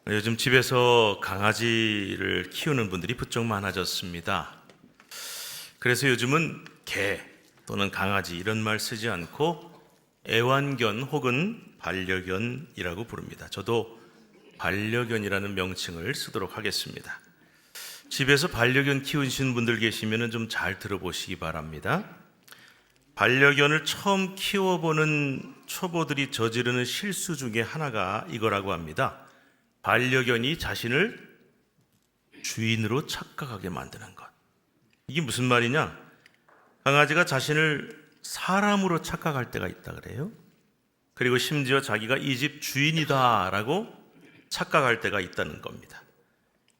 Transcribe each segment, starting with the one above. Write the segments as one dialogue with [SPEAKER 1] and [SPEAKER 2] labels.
[SPEAKER 1] 요즘 집에서 강아지를 키우는 분들이 부쩍 많아졌습니다. 그래서 요즘은 개 또는 강아지 이런 말 쓰지 않고 애완견 혹은 반려견이라고 부릅니다. 저도 반려견이라는 명칭을 쓰도록 하겠습니다. 집에서 반려견 키우시는 분들 계시면 좀 잘 들어보시기 바랍니다. 반려견을 처음 키워보는 초보들이 저지르는 실수 중에 하나가 이거라고 합니다. 반려견이 자신을 주인으로 착각하게 만드는 것. 이게 무슨 말이냐? 강아지가 자신을 사람으로 착각할 때가 있다 그래요. 그리고 심지어 자기가 이 집 주인이다라고 착각할 때가 있다는 겁니다.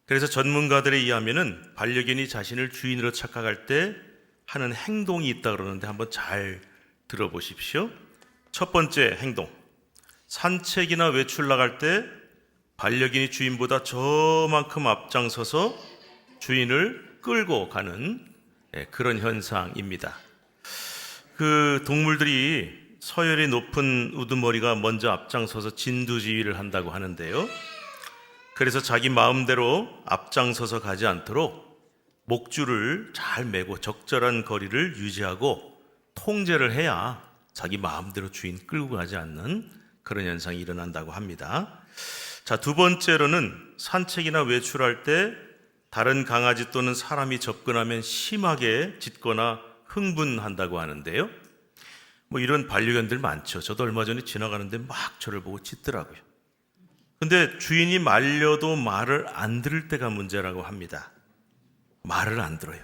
[SPEAKER 1] 그래서 전문가들에 의하면은 반려견이 자신을 주인으로 착각할 때 하는 행동이 있다 그러는데 한번 잘 들어보십시오. 첫 번째 행동. 산책이나 외출 나갈 때 반려견이 주인보다 저만큼 앞장서서 주인을 끌고 가는 그런 현상입니다. 그 동물들이 서열이 높은 우두머리가 먼저 앞장서서 진두지휘를 한다고 하는데요. 그래서 자기 마음대로 앞장서서 가지 않도록 목줄을 잘 매고 적절한 거리를 유지하고 통제를 해야 자기 마음대로 주인 끌고 가지 않는 그런 현상이 일어난다고 합니다. 자, 두 번째로는 산책이나 외출할 때 다른 강아지 또는 사람이 접근하면 심하게 짖거나 흥분한다고 하는데요. 이런 반려견들 많죠. 저도 얼마 전에 지나가는데 막 저를 보고 짖더라고요. 근데 주인이 말려도 말을 안 들을 때가 문제라고 합니다. 말을 안 들어요.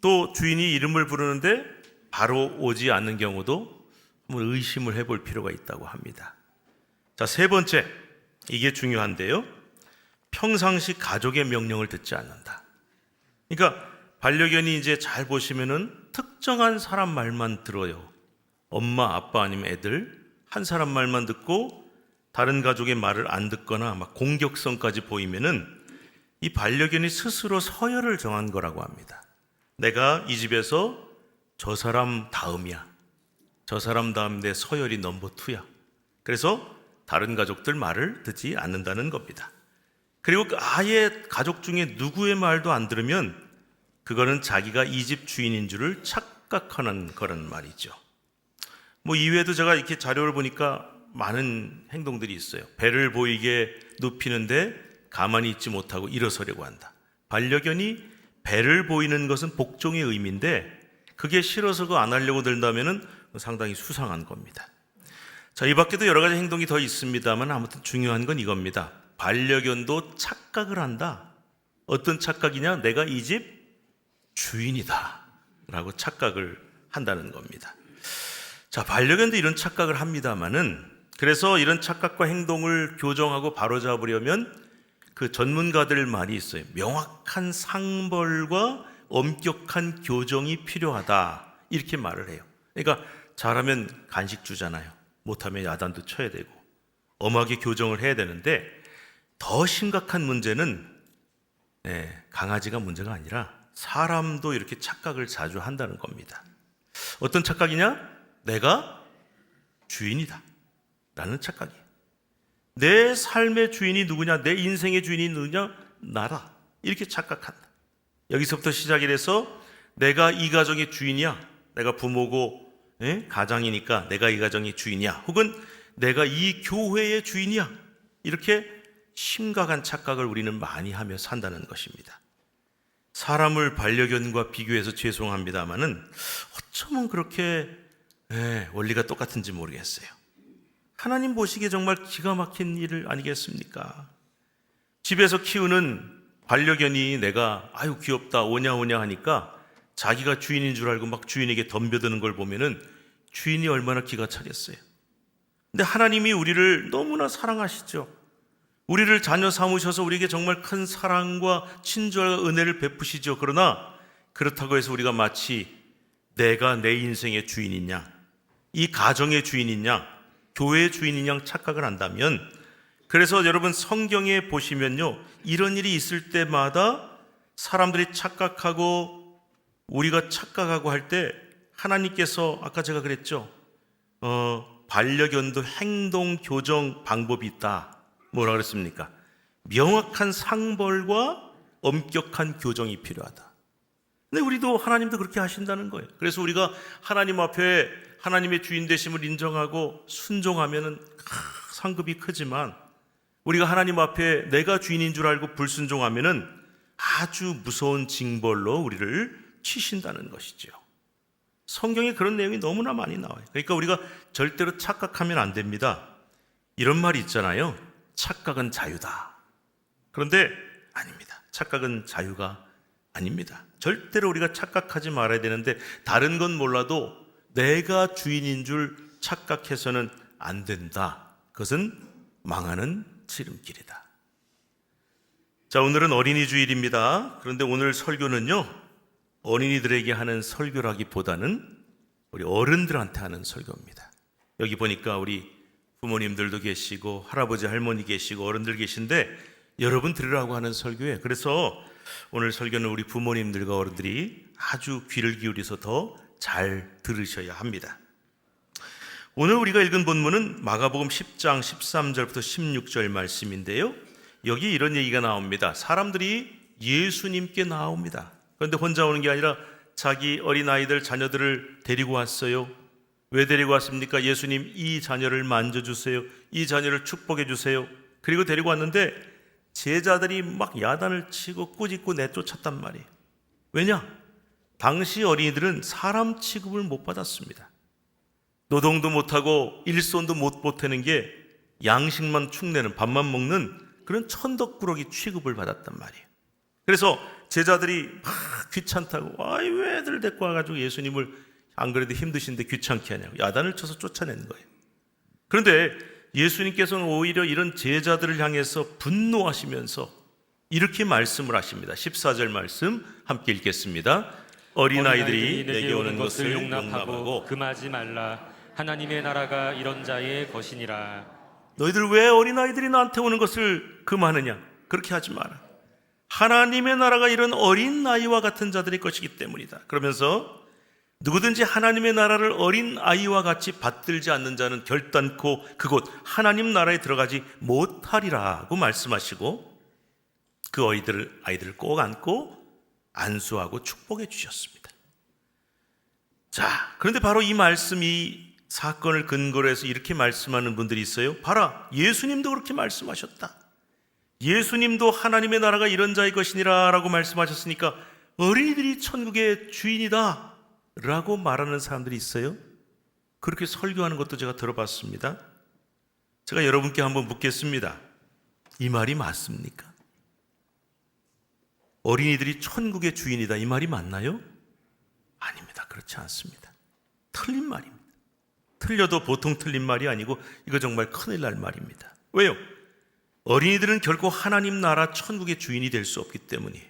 [SPEAKER 1] 또 주인이 이름을 부르는데 바로 오지 않는 경우도 한번 의심을 해볼 필요가 있다고 합니다. 자, 세 번째. 이게 중요한데요. 평상시 가족의 명령을 듣지 않는다. 그러니까 반려견이 이제 잘 보시면은 특정한 사람 말만 들어요. 엄마, 아빠 아니면 애들 한 사람 말만 듣고 다른 가족의 말을 안 듣거나 막 공격성까지 보이면은 이 반려견이 스스로 서열을 정한 거라고 합니다. 내가 이 집에서 저 사람 다음이야. 저 사람 다음 내 서열이 넘버 2야. 그래서 다른 가족들 말을 듣지 않는다는 겁니다. 그리고 아예 가족 중에 누구의 말도 안 들으면 그거는 자기가 이 집 주인인 줄을 착각하는 그런 말이죠. 이외에도 제가 이렇게 자료를 보니까 많은 행동들이 있어요. 배를 보이게 눕히는데 가만히 있지 못하고 일어서려고 한다. 반려견이 배를 보이는 것은 복종의 의미인데 그게 싫어서 그거 안 하려고 들다면은 상당히 수상한 겁니다. 자, 이 밖에도 여러 가지 행동이 더 있습니다만 아무튼 중요한 건 이겁니다. 반려견도 착각을 한다. 어떤 착각이냐? 내가 이 집 주인이다 라고 착각을 한다는 겁니다. 자, 반려견도 이런 착각을 합니다만은 그래서 이런 착각과 행동을 교정하고 바로잡으려면 그 전문가들 말이 있어요. 명확한 상벌과 엄격한 교정이 필요하다 이렇게 말을 해요. 그러니까 잘하면 간식 주잖아요. 못하면 야단도 쳐야 되고 엄하게 교정을 해야 되는데 더 심각한 문제는 강아지가 문제가 아니라 사람도 이렇게 착각을 자주 한다는 겁니다. 어떤 착각이냐? 내가 주인이다 라는 착각이에요. 내 삶의 주인이 누구냐? 내 인생의 주인이 누구냐? 나다. 이렇게 착각한다. 여기서부터 시작이 돼서 내가 이 가정의 주인이야. 내가 부모고 가장이니까 내가 이 가정의 주인이야. 혹은 내가 이 교회의 주인이야. 이렇게 심각한 착각을 우리는 많이 하며 산다는 것입니다. 사람을 반려견과 비교해서 죄송합니다마는 어쩌면 그렇게 원리가 똑같은지 모르겠어요. 하나님 보시기에 정말 기가 막힌 일 아니겠습니까? 집에서 키우는 반려견이 내가 아유 귀엽다 오냐 하니까 자기가 주인인 줄 알고 막 주인에게 덤벼드는 걸 보면은 주인이 얼마나 기가 차겠어요. 근데 하나님이 우리를 너무나 사랑하시죠. 우리를 자녀 삼으셔서 우리에게 정말 큰 사랑과 친절과 은혜를 베푸시죠. 그러나 그렇다고 해서 우리가 마치 내가 내 인생의 주인이냐, 이 가정의 주인이냐, 교회의 주인이냐 착각을 한다면 그래서 여러분 성경에 보시면요. 이런 일이 있을 때마다 사람들이 착각하고 우리가 착각하고 할 때 하나님께서 아까 제가 그랬죠. 반려견도 행동 교정 방법이 있다. 뭐라 그랬습니까? 명확한 상벌과 엄격한 교정이 필요하다. 근데 우리도 하나님도 그렇게 하신다는 거예요. 그래서 우리가 하나님 앞에 하나님의 주인 되심을 인정하고 순종하면은 상급이 크지만, 우리가 하나님 앞에 내가 주인인 줄 알고 불순종하면은 아주 무서운 징벌로 우리를 치신다는 것이죠. 성경에 그런 내용이 너무나 많이 나와요. 그러니까 우리가 절대로 착각하면 안 됩니다. 이런 말이 있잖아요. 착각은 자유다. 그런데 아닙니다. 착각은 자유가 아닙니다. 절대로 우리가 착각하지 말아야 되는데, 다른 건 몰라도 내가 주인인 줄 착각해서는 안 된다. 그것은 망하는 지름길이다. 자, 오늘은 어린이 주일입니다. 그런데 오늘 설교는요, 어린이들에게 하는 설교라기보다는 우리 어른들한테 하는 설교입니다. 여기 보니까 우리 부모님들도 계시고 할아버지 할머니 계시고 어른들 계신데, 여러분 들으라고 하는 설교예요. 그래서 오늘 설교는 우리 부모님들과 어른들이 아주 귀를 기울여서 더 잘 들으셔야 합니다. 오늘 우리가 읽은 본문은 마가복음 10장 13절부터 16절 말씀인데요, 여기 이런 얘기가 나옵니다. 사람들이 예수님께 나옵니다. 그런데 혼자 오는 게 아니라 자기 어린아이들, 자녀들을 데리고 왔어요. 왜 데리고 왔습니까? 예수님, 이 자녀를 만져주세요. 이 자녀를 축복해 주세요. 그리고 데리고 왔는데 제자들이 막 야단을 치고 꾸짖고 내쫓았단 말이에요. 왜냐? 당시 어린이들은 사람 취급을 못 받았습니다. 노동도 못하고 일손도 못 보태는 게 양식만 축내는, 밥만 먹는 그런 천덕꾸러기 취급을 받았단 말이에요. 그래서 제자들이 귀찮다고, 아이 왜 애들 데리고 와가지고 예수님을 안 그래도 힘드신데 귀찮게 하냐고 야단을 쳐서 쫓아내는 거예요. 그런데 예수님께서는 오히려 이런 제자들을 향해서 분노하시면서 이렇게 말씀을 하십니다. 14절 말씀 함께 읽겠습니다. 어린아이들이 내게 오는 것을 용납하고
[SPEAKER 2] 금하지 말라. 하나님의 나라가 이런 자의 것이니라.
[SPEAKER 1] 너희들 왜 어린아이들이 나한테 오는 것을 금하느냐? 그렇게 하지 마라. 하나님의 나라가 이런 어린 아이와 같은 자들의 것이기 때문이다. 그러면서 누구든지 하나님의 나라를 어린 아이와 같이 받들지 않는 자는 결단코 그곳 하나님 나라에 들어가지 못하리라고 말씀하시고, 그 아이들을 꼭 안고 안수하고 축복해 주셨습니다. 자, 그런데 바로 이 말씀, 이 사건을 근거로 해서 이렇게 말씀하는 분들이 있어요. 봐라, 예수님도 그렇게 말씀하셨다. 예수님도 하나님의 나라가 이런 자의 것이니라 라고 말씀하셨으니까 어린이들이 천국의 주인이다 라고 말하는 사람들이 있어요. 그렇게 설교하는 것도 제가 들어봤습니다. 제가 여러분께 한번 묻겠습니다. 이 말이 맞습니까? 어린이들이 천국의 주인이다, 이 말이 맞나요? 아닙니다. 그렇지 않습니다. 틀린 말입니다. 틀려도 보통 틀린 말이 아니고 이거 정말 큰일 날 말입니다. 왜요? 어린이들은 결코 하나님 나라 천국의 주인이 될 수 없기 때문이에요.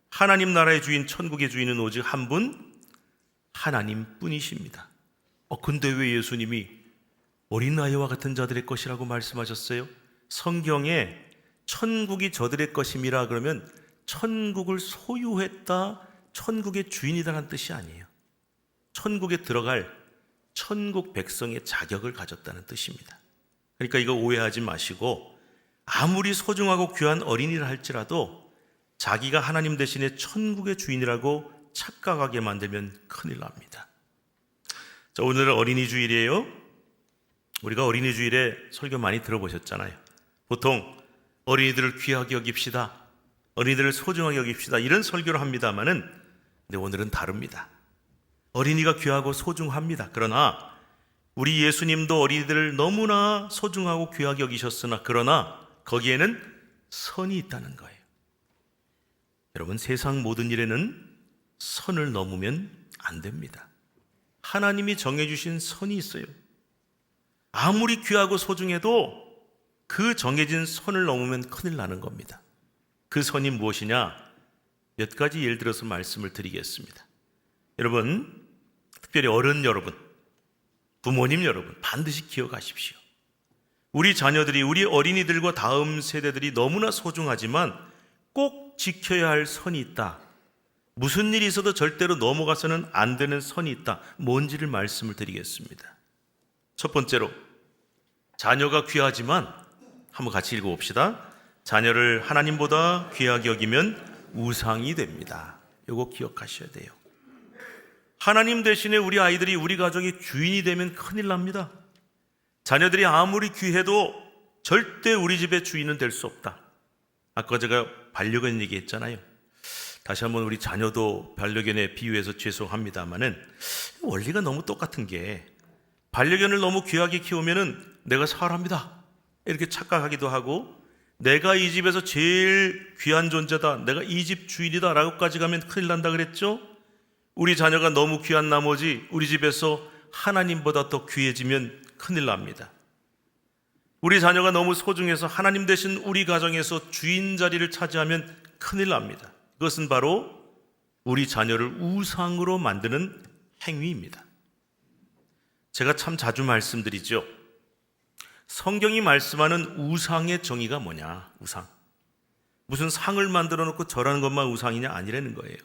[SPEAKER 1] 하나님 나라의 주인, 천국의 주인은 오직 한 분, 하나님뿐이십니다. 근데 왜 예수님이 어린아이와 같은 자들의 것이라고 말씀하셨어요? 성경에 천국이 저들의 것임이라 그러면 천국을 소유했다, 천국의 주인이다라는 뜻이 아니에요. 천국에 들어갈 천국 백성의 자격을 가졌다는 뜻입니다. 그러니까 이거 오해하지 마시고, 아무리 소중하고 귀한 어린이라 할지라도 자기가 하나님 대신에 천국의 주인이라고 착각하게 만들면 큰일 납니다. 자, 오늘은 어린이 주일이에요. 우리가 어린이 주일에 설교 많이 들어보셨잖아요. 보통 어린이들을 귀하게 여깁시다, 어린이들을 소중하게 여깁시다, 이런 설교를 합니다만은, 근데 오늘은 다릅니다. 어린이가 귀하고 소중합니다. 그러나 우리 예수님도 어린이들을 너무나 소중하고 귀하게 여기셨으나, 그러나 거기에는 선이 있다는 거예요. 여러분, 세상 모든 일에는 선을 넘으면 안 됩니다. 하나님이 정해주신 선이 있어요. 아무리 귀하고 소중해도 그 정해진 선을 넘으면 큰일 나는 겁니다. 그 선이 무엇이냐? 몇 가지 예를 들어서 말씀을 드리겠습니다. 여러분, 특별히 어른 여러분, 부모님 여러분, 반드시 기억하십시오. 우리 자녀들이, 우리 어린이들과 다음 세대들이 너무나 소중하지만 꼭 지켜야 할 선이 있다. 무슨 일이 있어도 절대로 넘어가서는 안 되는 선이 있다. 뭔지를 말씀을 드리겠습니다. 첫 번째로, 자녀가 귀하지만, 한번 같이 읽어봅시다. 자녀를 하나님보다 귀하게 여기면 우상이 됩니다. 이거 기억하셔야 돼요. 하나님 대신에 우리 아이들이 우리 가정의 주인이 되면 큰일 납니다. 자녀들이 아무리 귀해도 절대 우리 집의 주인은 될 수 없다. 아까 제가 반려견 얘기했잖아요. 다시 한번 우리 자녀도 반려견에 비유해서 죄송합니다마는 원리가 너무 똑같은 게, 반려견을 너무 귀하게 키우면은 내가 사람이다 이렇게 착각하기도 하고, 내가 이 집에서 제일 귀한 존재다, 내가 이 집 주인이다 라고까지 가면 큰일 난다 그랬죠. 우리 자녀가 너무 귀한 나머지 우리 집에서 하나님보다 더 귀해지면 큰일 납니다. 우리 자녀가 너무 소중해서 하나님 대신 우리 가정에서 주인 자리를 차지하면 큰일 납니다. 그것은 바로 우리 자녀를 우상으로 만드는 행위입니다. 제가 참 자주 말씀드리죠. 성경이 말씀하는 우상의 정의가 뭐냐? 우상. 무슨 상을 만들어 놓고 절하는 것만 우상이냐? 아니라는 거예요.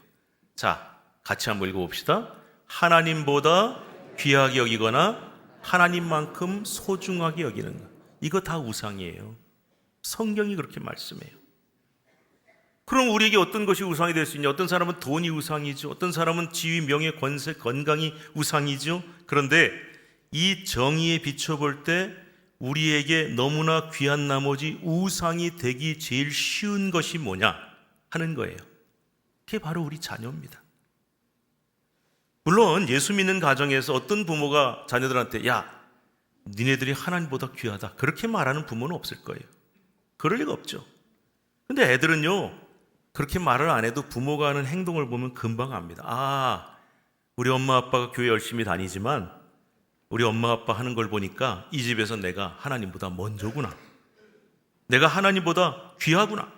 [SPEAKER 1] 자, 같이 한번 읽어봅시다. 하나님보다 귀하게 여기거나 하나님만큼 소중하게 여기는 것, 이거 다 우상이에요. 성경이 그렇게 말씀해요. 그럼 우리에게 어떤 것이 우상이 될 수 있냐? 어떤 사람은 돈이 우상이죠. 어떤 사람은 지위, 명예, 권세, 건강이 우상이죠. 그런데 이 정의에 비춰볼 때 우리에게 너무나 귀한 나머지 우상이 되기 제일 쉬운 것이 뭐냐 하는 거예요. 그게 바로 우리 자녀입니다. 물론 예수 믿는 가정에서 어떤 부모가 자녀들한테 야, 니네들이 하나님보다 귀하다 그렇게 말하는 부모는 없을 거예요. 그럴 리가 없죠. 근데 애들은요, 그렇게 말을 안 해도 부모가 하는 행동을 보면 금방 압니다. 아, 우리 엄마 아빠가 교회 열심히 다니지만 우리 엄마 아빠 하는 걸 보니까 이 집에서 내가 하나님보다 먼저구나, 내가 하나님보다 귀하구나.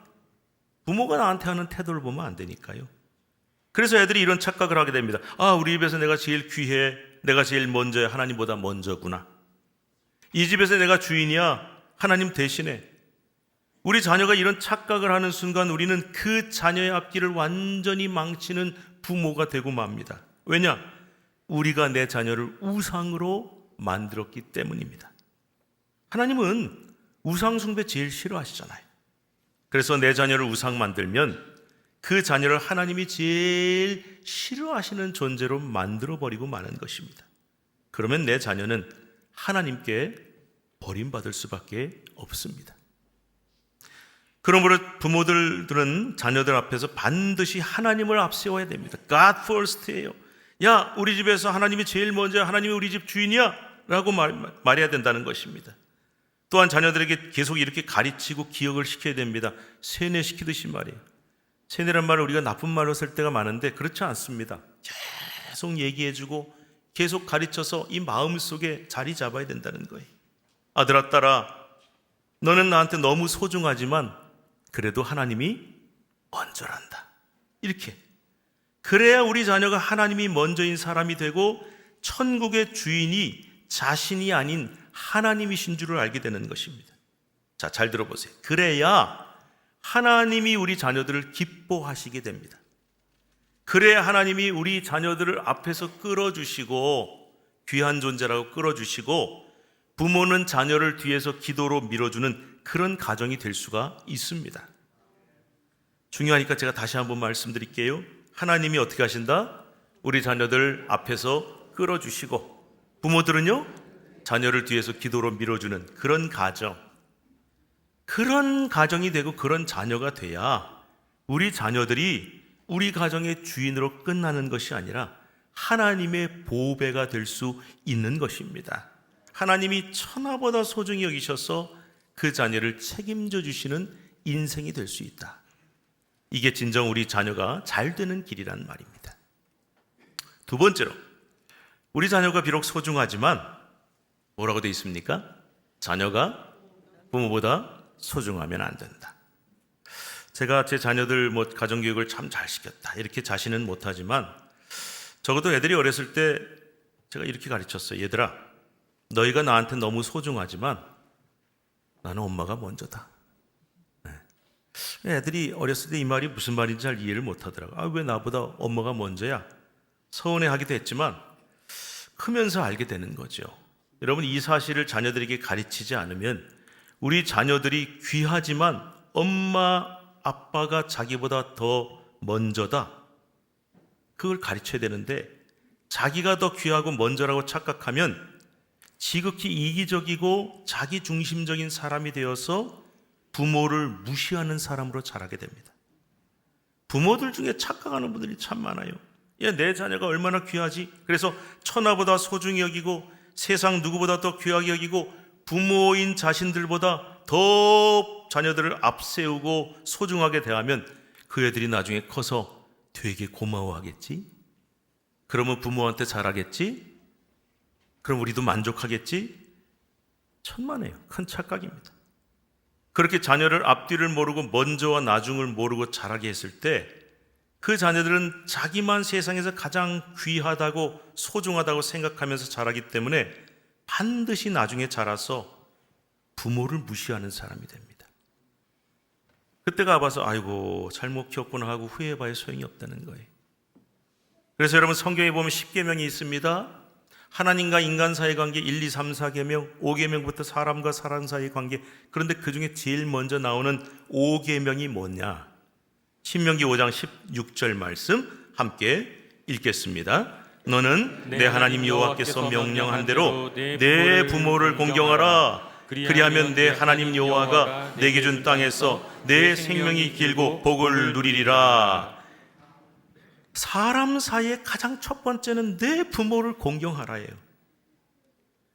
[SPEAKER 1] 부모가 나한테 하는 태도를 보면 안 되니까요. 그래서 애들이 이런 착각을 하게 됩니다. 아, 우리 집에서 내가 제일 귀해, 내가 제일 먼저야, 하나님보다 먼저구나. 이 집에서 내가 주인이야, 하나님 대신에. 우리 자녀가 이런 착각을 하는 순간 우리는 그 자녀의 앞길을 완전히 망치는 부모가 되고 맙니다. 왜냐? 우리가 내 자녀를 우상으로 만들었기 때문입니다. 하나님은 우상 숭배 제일 싫어하시잖아요. 그래서 내 자녀를 우상 만들면 그 자녀를 하나님이 제일 싫어하시는 존재로 만들어버리고 마는 것입니다. 그러면 내 자녀는 하나님께 버림받을 수밖에 없습니다. 그러므로 부모들은 자녀들 앞에서 반드시 하나님을 앞세워야 됩니다. God first예요. 야, 우리 집에서 하나님이 제일 먼저야, 하나님이 우리 집 주인이야 라고 말해야 된다는 것입니다. 또한 자녀들에게 계속 이렇게 가르치고 기억을 시켜야 됩니다. 세뇌시키듯이 말이에요. 세뇌란 말을 우리가 나쁜 말로 쓸 때가 많은데 그렇지 않습니다. 계속 얘기해주고 계속 가르쳐서 이 마음속에 자리 잡아야 된다는 거예요. 아들아, 딸아, 너는 나한테 너무 소중하지만 그래도 하나님이 먼저란다. 이렇게. 그래야 우리 자녀가 하나님이 먼저인 사람이 되고 천국의 주인이 자신이 아닌 하나님이신 줄을 알게 되는 것입니다. 자, 잘 들어보세요. 그래야 하나님이 우리 자녀들을 기뻐하시게 됩니다. 그래야 하나님이 우리 자녀들을 앞에서 끌어주시고 귀한 존재라고 끌어주시고 부모는 자녀를 뒤에서 기도로 밀어주는 그런 가정이 될 수가 있습니다. 중요하니까 제가 다시 한번 말씀드릴게요. 하나님이 어떻게 하신다? 우리 자녀들 앞에서 끌어주시고 부모들은요, 자녀를 뒤에서 기도로 밀어주는 그런 가정, 그런 가정이 되고 그런 자녀가 돼야 우리 자녀들이 우리 가정의 주인으로 끝나는 것이 아니라 하나님의 보배가 될 수 있는 것입니다. 하나님이 천하보다 소중히 여기셔서 그 자녀를 책임져 주시는 인생이 될 수 있다. 이게 진정 우리 자녀가 잘 되는 길이란 말입니다. 두 번째로, 우리 자녀가 비록 소중하지만 뭐라고 되어 있습니까? 자녀가 부모보다 소중하면 안 된다. 제가 제 자녀들 가정교육을 참 잘 시켰다 이렇게 자신은 못하지만 적어도 애들이 어렸을 때 제가 이렇게 가르쳤어요. 얘들아, 너희가 나한테 너무 소중하지만 나는 엄마가 먼저다. 애들이 어렸을 때 이 말이 무슨 말인지 잘 이해를 못하더라고요. 아, 왜 나보다 엄마가 먼저야? 서운해하기도 했지만 크면서 알게 되는 거죠. 여러분, 이 사실을 자녀들에게 가르치지 않으면 우리 자녀들이 귀하지만 엄마, 아빠가 자기보다 더 먼저다. 그걸 가르쳐야 되는데 자기가 더 귀하고 먼저라고 착각하면 지극히 이기적이고 자기중심적인 사람이 되어서 부모를 무시하는 사람으로 자라게 됩니다. 부모들 중에 착각하는 분들이 참 많아요. 야, 내 자녀가 얼마나 귀하지? 그래서 천하보다 소중히 여기고 세상 누구보다 더 귀하게 여기고 부모인 자신들보다 더 자녀들을 앞세우고 소중하게 대하면 그 애들이 나중에 커서 되게 고마워하겠지? 그러면 부모한테 잘하겠지? 그럼 우리도 만족하겠지? 천만에요. 큰 착각입니다. 그렇게 자녀를 앞뒤를 모르고 먼저와 나중을 모르고 자라게 했을 때 그 자녀들은 자기만 세상에서 가장 귀하다고 소중하다고 생각하면서 자라기 때문에 반드시 나중에 자라서 부모를 무시하는 사람이 됩니다. 그때가 와서 아이고 잘못 키웠구나 하고 후회해봐야 소용이 없다는 거예요. 그래서 여러분 성경에 보면 10계명이 있습니다. 하나님과 인간 사이의 관계 1, 2, 3, 4계명, 5계명부터 사람과 사람 사이의 관계. 그런데 그 중에 제일 먼저 나오는 5계명이 뭐냐? 신명기 5장 16절 말씀 함께 읽겠습니다. 너는 내 하나님 여호와께서 명령한 대로 내 부모를 공경하라. 그리하면 내 하나님 여호와가 내게 준 땅에서 내 생명이 길고 복을 누리리라. 사람 사이의 가장 첫 번째는 내 부모를 공경하라예요.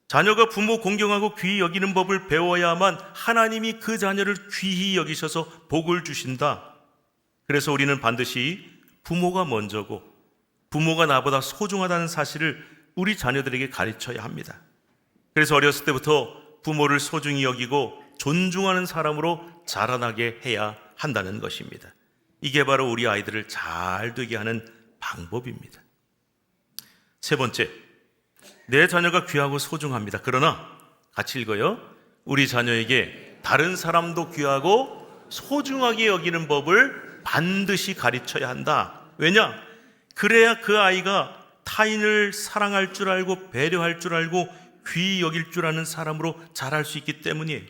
[SPEAKER 1] 자녀가 부모 공경하고 귀히 여기는 법을 배워야만 하나님이 그 자녀를 귀히 여기셔서 복을 주신다. 그래서 우리는 반드시 부모가 먼저고 부모가 나보다 소중하다는 사실을 우리 자녀들에게 가르쳐야 합니다. 그래서 어렸을 때부터 부모를 소중히 여기고 존중하는 사람으로 자라나게 해야 한다는 것입니다. 이게 바로 우리 아이들을 잘 되게 하는 방법입니다. 세 번째, 내 자녀가 귀하고 소중합니다. 그러나 같이 읽어요. 우리 자녀에게 다른 사람도 귀하고 소중하게 여기는 법을 반드시 가르쳐야 한다. 왜냐? 그래야 그 아이가 타인을 사랑할 줄 알고 배려할 줄 알고 귀히 여길 줄 아는 사람으로 자랄 수 있기 때문이에요.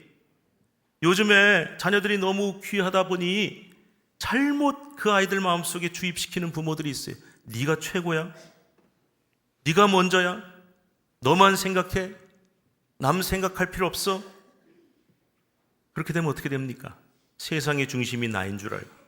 [SPEAKER 1] 요즘에 자녀들이 너무 귀하다 보니 잘못 그 아이들 마음속에 주입시키는 부모들이 있어요. 네가 최고야? 네가 먼저야? 너만 생각해? 남 생각할 필요 없어? 그렇게 되면 어떻게 됩니까? 세상의 중심이 나인 줄 알고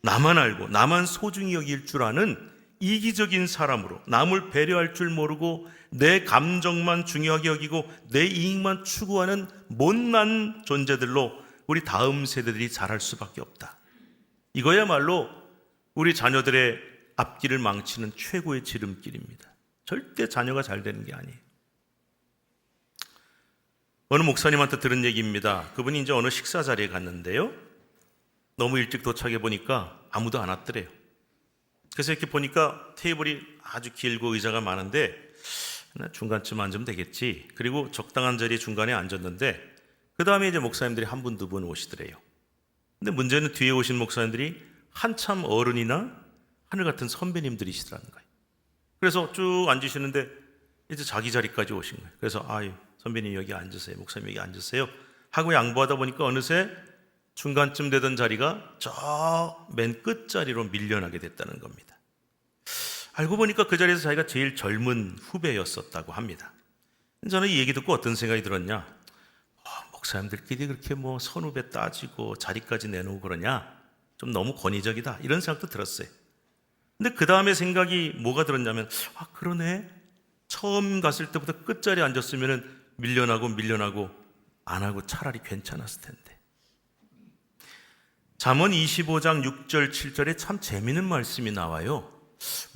[SPEAKER 1] 나만 알고 나만 소중히 여길 줄 아는 이기적인 사람으로 남을 배려할 줄 모르고 내 감정만 중요하게 여기고 내 이익만 추구하는 못난 존재들로 우리 다음 세대들이 자랄 수밖에 없다. 이거야말로 우리 자녀들의 앞길을 망치는 최고의 지름길입니다. 절대 자녀가 잘 되는 게 아니에요. 어느 목사님한테 들은 얘기입니다. 그분이 이제 어느 식사 자리에 갔는데요. 너무 일찍 도착해 보니까 아무도 안 왔더래요. 그래서 이렇게 보니까 테이블이 아주 길고 의자가 많은데 중간쯤 앉으면 되겠지. 그리고 적당한 자리 중간에 앉았는데 그 다음에 이제 목사님들이 한 분, 두 분 오시더래요. 근데 문제는 뒤에 오신 목사님들이 한참 어른이나 하늘 같은 선배님들이시더라는 거예요. 그래서 쭉 앉으시는데 이제 자기 자리까지 오신 거예요. 그래서 아유 선배님 여기 앉으세요. 목사님 여기 앉으세요. 하고 양보하다 보니까 어느새 중간쯤 되던 자리가 저 맨 끝자리로 밀려나게 됐다는 겁니다. 알고 보니까 그 자리에서 자기가 제일 젊은 후배였었다고 합니다. 저는 이 얘기 듣고 어떤 생각이 들었냐? 목사님들끼리 그렇게 뭐 선후배 따지고 자리까지 내놓고 그러냐? 좀 너무 권위적이다 이런 생각도 들었어요. 근데 그 다음에 생각이 뭐가 들었냐면 그러네. 처음 갔을 때부터 끝자리에 앉았으면 밀려나고 안 하고 차라리 괜찮았을 텐데. 잠언 25장 6절 7절에 참 재미있는 말씀이 나와요.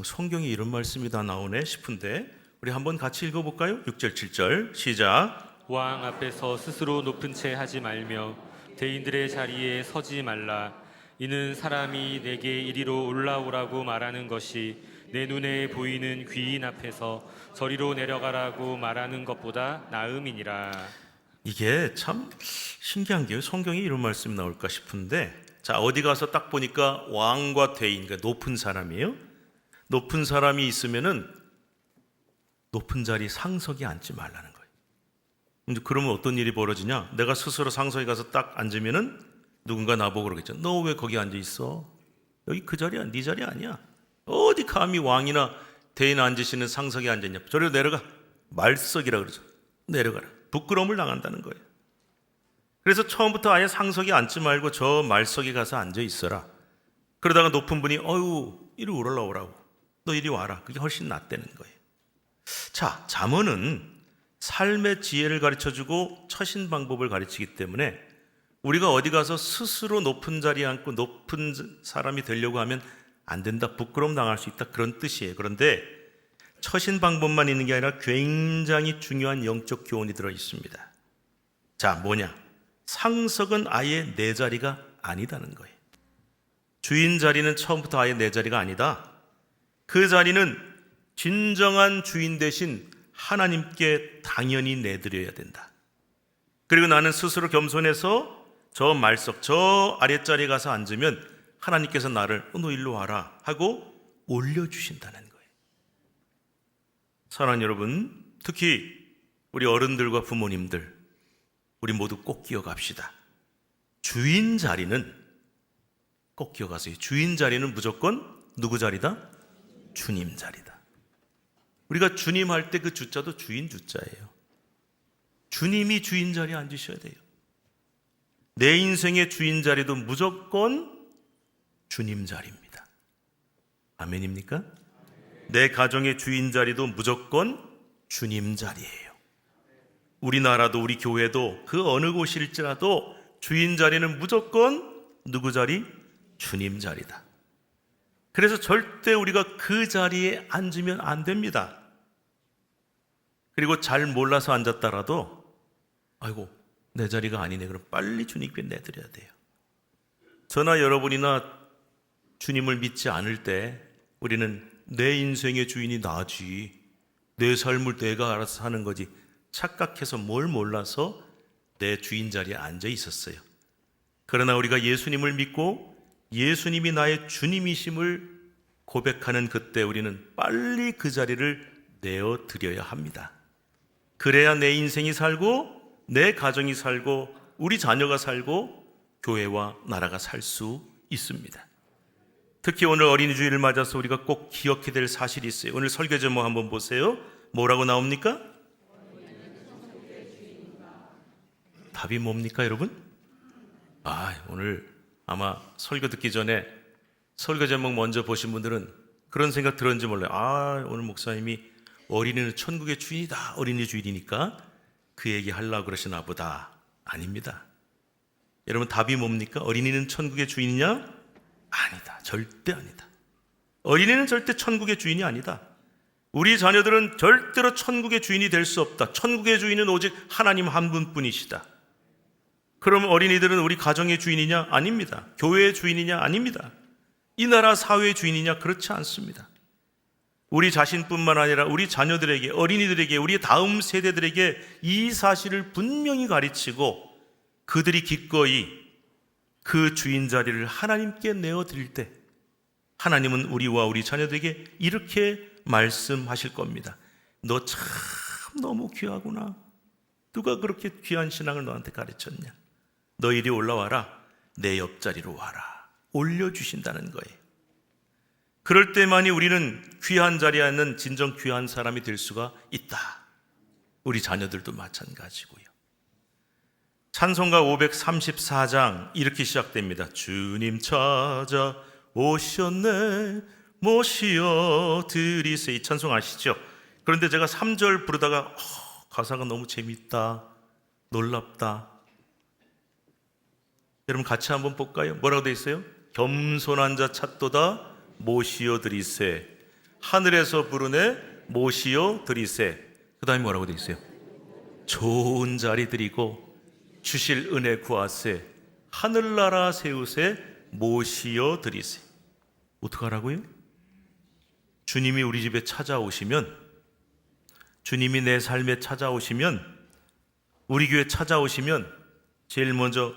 [SPEAKER 1] 성경에 이런 말씀이 다 나오네 싶은데 우리 한번 같이 읽어볼까요? 6절 7절 시작.
[SPEAKER 2] 왕 앞에서 스스로 높은 채 하지 말며 대인들의 자리에 서지 말라. 이는 사람이 내게 이리로 올라오라고 말하는 것이 내 눈에 보이는 귀인 앞에서 저리로 내려가라고 말하는 것보다 나음이니라.
[SPEAKER 1] 이게 참 신기한 게요. 성경에 이런 말씀이 나올까 싶은데 자 어디 가서 딱 보니까 왕과 대인, 그러니까 높은 사람이에요. 높은 사람이 있으면은 높은 자리 상석에 앉지 말라는 거예요. 그러면 어떤 일이 벌어지냐? 내가 스스로 상석에 가서 딱 앉으면은 누군가 나보고 그러겠죠. 너 왜 거기 앉아 있어? 여기 그 자리야, 네 자리 아니야. 어디 감히 왕이나 대인 앉으시는 상석에 앉았냐. 저리로 내려가. 말석이라 그러죠. 내려가라. 부끄러움을 당한다는 거예요. 그래서 처음부터 아예 상석에 앉지 말고 저 말석에 가서 앉아 있어라. 그러다가 높은 분이 이리 올라오라고. 너 이리 와라. 그게 훨씬 낫다는 거예요. 자, 잠언은 삶의 지혜를 가르쳐주고 처신 방법을 가르치기 때문에 우리가 어디 가서 스스로 높은 자리에 앉고 높은 사람이 되려고 하면 안 된다. 부끄러움 당할 수 있다. 그런 뜻이에요. 그런데 처신 방법만 있는 게 아니라 굉장히 중요한 영적 교훈이 들어 있습니다. 자, 뭐냐? 상석은 아예 내 자리가 아니다는 거예요. 주인 자리는 처음부터 아예 내 자리가 아니다. 그 자리는 진정한 주인 대신 하나님께 당연히 내드려야 된다. 그리고 나는 스스로 겸손해서 저 말석, 저 아랫자리에 가서 앉으면 하나님께서 나를 너 일로 와라 하고 올려주신다는 거예요. 사랑하는 여러분, 특히 우리 어른들과 부모님들, 우리 모두 꼭 기억합시다. 주인 자리는 꼭 기억하세요. 주인 자리는 무조건 누구 자리다? 주님 자리다. 우리가 주님 할 때 그 주자도 주인 주자예요. 주님이 주인 자리에 앉으셔야 돼요. 내 인생의 주인 자리도 무조건 주님 자리입니다. 아멘입니까? 내 가정의 주인 자리도 무조건 주님 자리예요. 우리나라도 우리 교회도 그 어느 곳일지라도 주인 자리는 무조건 누구 자리? 주님 자리다. 그래서 절대 우리가 그 자리에 앉으면 안 됩니다. 그리고 잘 몰라서 앉았다라도 아이고 내 자리가 아니네. 그럼 빨리 주님께 내드려야 돼요. 저나 여러분이나 주님을 믿지 않을 때 우리는 내 인생의 주인이 나지, 내 삶을 내가 알아서 하는 거지 착각해서 뭘 몰라서 내 주인 자리에 앉아 있었어요. 그러나 우리가 예수님을 믿고 예수님이 나의 주님이심을 고백하는 그때 우리는 빨리 그 자리를 내어드려야 합니다. 그래야 내 인생이 살고 내 가정이 살고 우리 자녀가 살고 교회와 나라가 살 수 있습니다. 특히 오늘 어린이 주일을 맞아서 우리가 꼭 기억해야 될 사실이 있어요. 오늘 설교 제목 한번 보세요. 뭐라고 나옵니까? 답이 뭡니까 여러분? 오늘 아마 설교 듣기 전에 설교 제목 먼저 보신 분들은 그런 생각 들었는지 몰라요. 오늘 목사님이 어린이는 천국의 주인이다. 어린이 주일이니까 그 얘기 하려고 그러시나 보다. 아닙니다. 여러분 답이 뭡니까? 어린이는 천국의 주인이냐? 아니다. 절대 아니다. 어린이는 절대 천국의 주인이 아니다. 우리 자녀들은 절대로 천국의 주인이 될 수 없다. 천국의 주인은 오직 하나님 한 분뿐이시다. 그럼 어린이들은 우리 가정의 주인이냐? 아닙니다. 교회의 주인이냐? 아닙니다. 이 나라 사회의 주인이냐? 그렇지 않습니다. 우리 자신뿐만 아니라 우리 자녀들에게, 어린이들에게, 우리 다음 세대들에게 이 사실을 분명히 가르치고 그들이 기꺼이 그 주인 자리를 하나님께 내어드릴 때 하나님은 우리와 우리 자녀들에게 이렇게 말씀하실 겁니다. 너 참 너무 귀하구나. 누가 그렇게 귀한 신앙을 너한테 가르쳤냐? 너 이리 올라와라. 내 옆자리로 와라. 올려주신다는 거예요. 그럴 때만이 우리는 귀한 자리에 앉는 진정 귀한 사람이 될 수가 있다. 우리 자녀들도 마찬가지고요. 찬송가 534장 이렇게 시작됩니다. 주님 찾아 오셨네 모시어 드리세. 이 찬송 아시죠? 그런데 제가 3절 부르다가 가사가 너무 재밌다, 놀랍다. 여러분 같이 한번 볼까요? 뭐라고 되어 있어요? 겸손한 자 찾도다 모시어 드리세. 하늘에서 부르네 모시어 드리세. 그 다음에 뭐라고 되어 있어요? 좋은 자리 드리고 주실 은혜 구하세. 하늘나라 세우세 모시어 드리세. 어떻게 하라고요? 주님이 우리 집에 찾아오시면, 주님이 내 삶에 찾아오시면, 우리 교회 찾아오시면 제일 먼저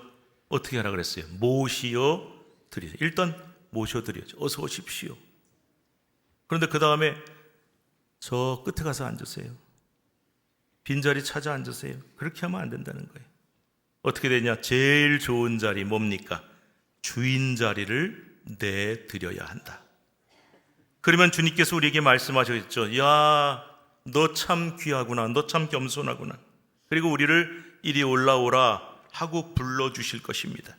[SPEAKER 1] 어떻게 하라 그랬어요? 모시어 드리세요. 일단 모셔드려야죠. 어서 오십시오. 그런데 그 다음에 저 끝에 가서 앉으세요. 빈자리 찾아 앉으세요. 그렇게 하면 안 된다는 거예요. 어떻게 되냐? 제일 좋은 자리 뭡니까? 주인 자리를 내드려야 한다. 그러면 주님께서 우리에게 말씀하셨죠. 야, 너 참 귀하구나. 너 참 겸손하구나. 그리고 우리를 이리 올라오라 하고 불러주실 것입니다.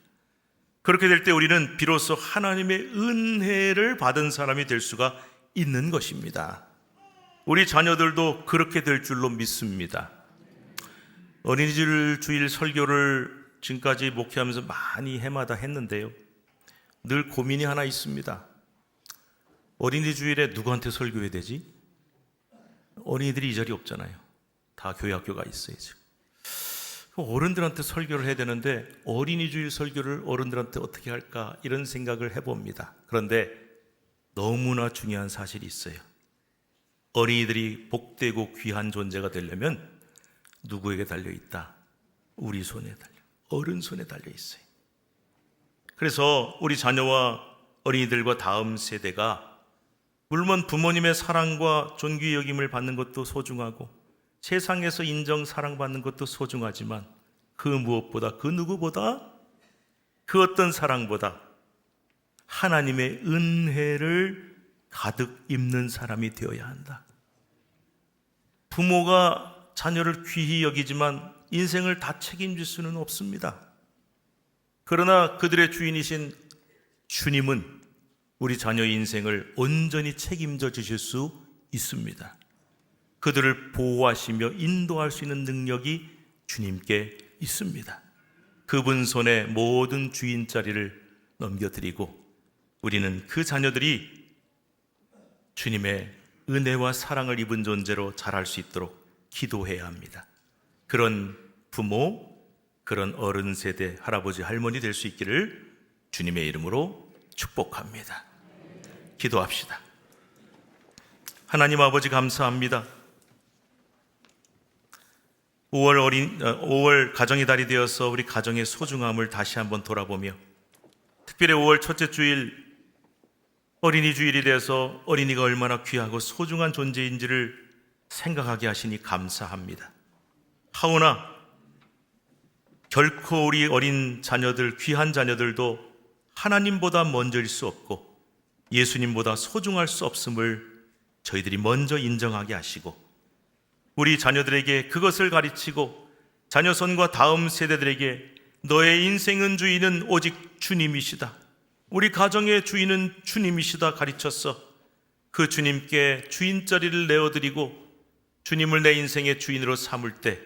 [SPEAKER 1] 그렇게 될 때 우리는 비로소 하나님의 은혜를 받은 사람이 될 수가 있는 것입니다. 우리 자녀들도 그렇게 될 줄로 믿습니다. 어린이집 주일 설교를 지금까지 목회하면서 많이 해마다 했는데요, 늘 고민이 하나 있습니다. 어린이 주일에 누구한테 설교해야 되지? 어린이들이 이 자리에 없잖아요. 다 교회 학교가 있어야죠. 어른들한테 설교를 해야 되는데 어린이 주일 설교를 어른들한테 어떻게 할까, 이런 생각을 해봅니다. 그런데 너무나 중요한 사실이 있어요. 어린이들이 복되고 귀한 존재가 되려면 누구에게 달려있다? 우리 손에 달려, 어른 손에 달려있어요. 그래서 우리 자녀와 어린이들과 다음 세대가 물론 부모님의 사랑과 존귀 여김을 받는 것도 소중하고 세상에서 인정 사랑받는 것도 소중하지만 그 무엇보다, 그 누구보다, 그 어떤 사랑보다 하나님의 은혜를 가득 입는 사람이 되어야 한다. 부모가 자녀를 귀히 여기지만 인생을 다 책임질 수는 없습니다. 그러나 그들의 주인이신 주님은 우리 자녀의 인생을 온전히 책임져 주실 수 있습니다. 그들을 보호하시며 인도할 수 있는 능력이 주님께 있습니다. 그분 손에 모든 주인 자리를 넘겨드리고 우리는 그 자녀들이 주님의 은혜와 사랑을 입은 존재로 자랄 수 있도록 기도해야 합니다. 그런 부모, 그런 어른 세대, 할아버지, 할머니 될 수 있기를 주님의 이름으로 축복합니다. 기도합시다. 하나님 아버지, 감사합니다. 5월 가정의 달이 되어서 우리 가정의 소중함을 다시 한번 돌아보며, 특별히 5월 첫째 주일 어린이 주일이 되어서 어린이가 얼마나 귀하고 소중한 존재인지를 생각하게 하시니 감사합니다. 하오나 결코 우리 어린 자녀들, 귀한 자녀들도 하나님보다 먼저일 수 없고 예수님보다 소중할 수 없음을 저희들이 먼저 인정하게 하시고, 우리 자녀들에게 그것을 가르치고 자녀손과 다음 세대들에게 너의 인생은 주인은 오직 주님이시다, 우리 가정의 주인은 주님이시다 가르쳐서 그 주님께 주인 자리를 내어드리고 주님을 내 인생의 주인으로 삼을 때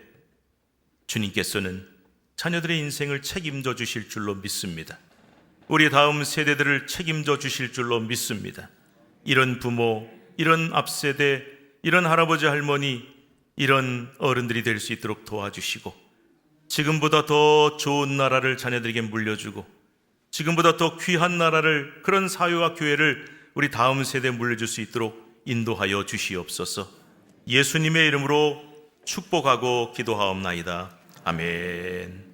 [SPEAKER 1] 주님께서는 자녀들의 인생을 책임져 주실 줄로 믿습니다. 우리 다음 세대들을 책임져 주실 줄로 믿습니다. 이런 부모, 이런 앞세대, 이런 할아버지 할머니, 이런 어른들이 될 수 있도록 도와주시고, 지금보다 더 좋은 나라를 자녀들에게 물려주고 지금보다 더 귀한 나라를, 그런 사회와 교회를 우리 다음 세대에 물려줄 수 있도록 인도하여 주시옵소서. 예수님의 이름으로 축복하고 기도하옵나이다. 아멘.